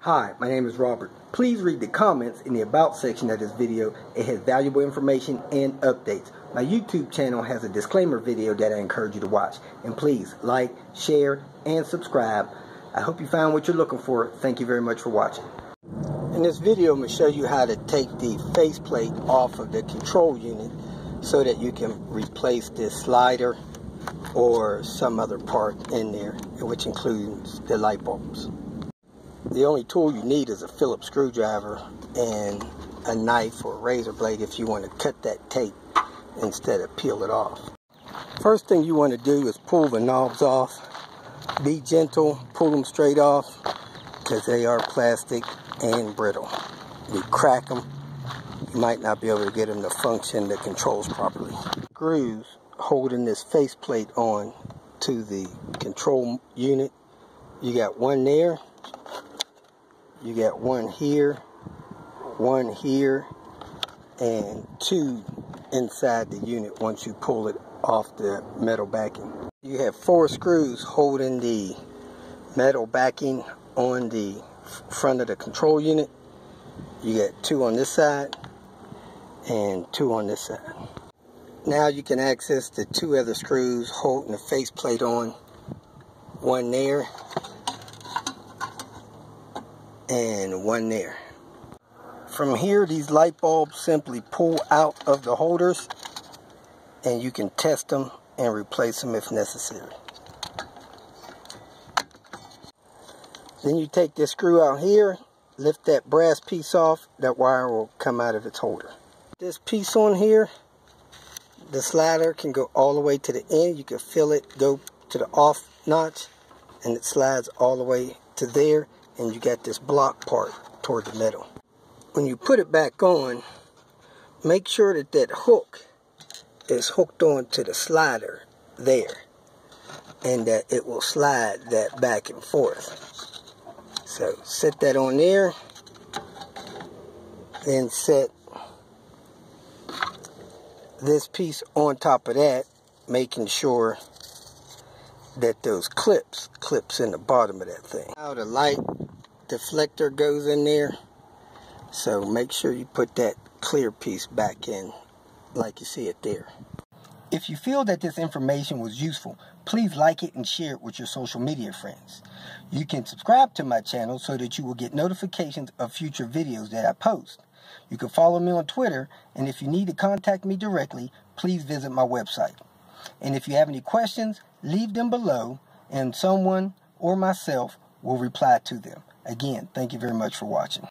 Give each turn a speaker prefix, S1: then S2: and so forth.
S1: Hi, my name is Robert. Please read the comments in the About section of this video. It has valuable information and updates. My YouTube channel has a disclaimer video that I encourage you to watch. And please like, share, and subscribe. I hope you found what you're looking for. Thank you very much for watching. In this video, I'm going to show you how to take the faceplate off of the control unit so that you can replace this slider or some other part in there, which includes the light bulbs. The only tool you need is a Phillips screwdriver and a knife or a razor blade if you want to cut that tape instead of peel it off. First thing you want to do is pull the knobs off. Be gentle, pull them straight off because they are plastic and brittle. You crack them, you might not be able to get them to function the controls properly. Screws holding this faceplate on to the control unit. You got one there. You got one here, and two inside the unit once you pull it off the metal backing. You have 4 screws holding the metal backing on the front of the control unit. You got 2 on this side and 2 on this side. Now you can access the 2 other screws holding the faceplate on. One there and one there. From here, these light bulbs simply pull out of the holders and you can test them and replace them if necessary. Then you take this screw out here, lift that brass piece off, that wire will come out of its holder. This piece on here, the slider can go all the way to the end. You can feel it go to the off notch and it slides all the way to there, and you got this block part toward the middle. When you put it back on, make sure that that hook is hooked on to the slider there and that it will slide that back and forth. So set that on there, then set this piece on top of that, making sure that those clips in the bottom of that thing. Now the light deflector goes in there, so make sure you put that clear piece back in like you see it there. If you feel that this information was useful, please like it and share it with your social media friends. You can subscribe to my channel so that you will get notifications of future videos that I post. You can follow me on Twitter, and if you need to contact me directly, please visit my website. And if you have any questions, leave them below and someone or myself will reply to them. Again, thank you very much for watching.